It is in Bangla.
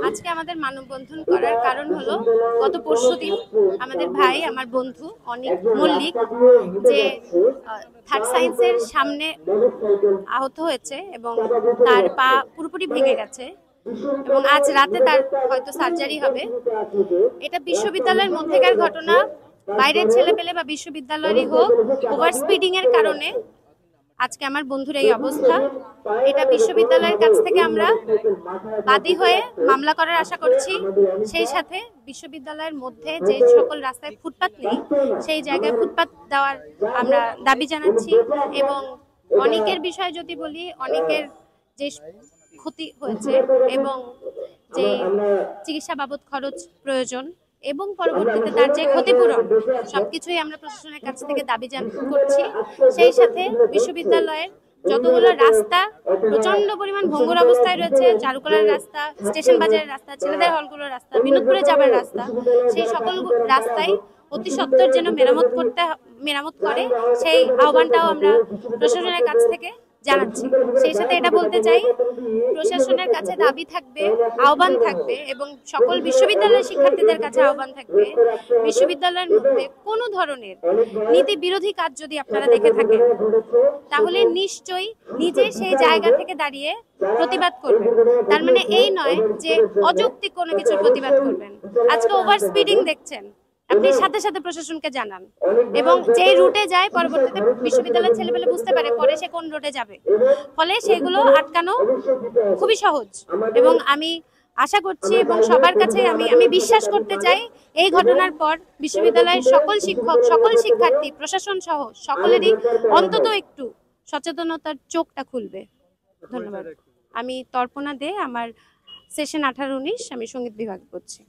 আজকে আমাদের মানববন্ধন করার কারণ হলো গত পরশুদিন আমাদের ভাই আমার বন্ধু অনিক মল্লিক যে থার্ড সায়েন্সের সামনে আহত হয়েছে এবং তার পা পুরোপুরি ভেঙে গেছে এবং আজ রাতে তার হয়তো সার্জারি হবে। এটা বিশ্ববিদ্যালয়ের মধ্যেকার ঘটনা, বাইরের ছেলেপেলে বা বিশ্ববিদ্যালয়েরই হোক, ওভার স্পিডিং এর কারণে আজকে আমার বন্ধুর এই অবস্থা। এটা বিশ্ববিদ্যালয়ের কাছ থেকে আমরা বাদী হয়ে মামলা করার আশা করছি। সেই সাথে বিশ্ববিদ্যালয়ের মধ্যে যে সকল রাস্তায় ফুটপাত নেই সেই জায়গায় ফুটপাত দেওয়ার আমরা দাবি জানাচ্ছি। এবং অনেকের বিষয়ে যদি বলি, অনেকের যে ক্ষতি হয়েছে এবং যে চিকিৎসা বাবদ খরচ প্রয়োজন এবং পরবর্তীতে তার যে ক্ষতিপূরণ, সবকিছুই আমরা প্রশাসনের কাছ থেকে দাবি করছি। সেই সাথে বিশ্ববিদ্যালয়ের যতগুলো রাস্তা প্রচন্ড পরিমাণ ভঙ্গুর অবস্থায় রয়েছে, চারুকলার রাস্তা, স্টেশন বাজারের রাস্তা, ছেলেদের হলগুলোর রাস্তা, বিনোদপুরে যাবার রাস্তা, সেই সকল রাস্তায় অতি সত্বর যেন মেরামত করে সেই আহ্বানটাও আমরা প্রশাসনের কাছ থেকে জানাচ্ছি। সেই সাথে এটা বলতে চাই, প্রশাসনের কাছে দাবি থাকবে, আহ্বান থাকবে এবং সকল বিশ্ববিদ্যালয়ের শিক্ষার্থীদের কাছে আহ্বান থাকবে, বিশ্ববিদ্যালয়ের মধ্যে কোনো ধরনের নীতি বিরোধী কাজ যদি আপনারা দেখে থাকেন তাহলে নিশ্চয়ই নিজে সেই জায়গা থেকে দাঁড়িয়ে প্রতিবাদ করবেন। তার মানে এই নয় যে অযৌক্তিক কোনো কিছুর প্রতিবাদ করবেন। আজকে ওভার স্পিডিং দেখছেন, আপনি সাথে সাথে প্রশাসনকে জানান এবং যেই রুটে যায় পরবর্তীতে বিশ্ববিদ্যালয়ের ছেলেপেলে বুঝতে পারে পরে সে কোন রুটে যাবে, ফলে সেগুলো আটকানো খুবই সহজ। এবং আমি আশা করছি এবং সবার কাছে আমি বিশ্বাস করতে চাই, এই ঘটনার পর বিশ্ববিদ্যালয়ের সকল শিক্ষক, সকল শিক্ষার্থী, প্রশাসন সহ সকলেরই অন্তত একটু সচেতনতার চোখটা খুলবে। ধন্যবাদ। আমি তর্পণা দে, আমার সেশন 18-19, আমি সঙ্গীত বিভাগ করছি।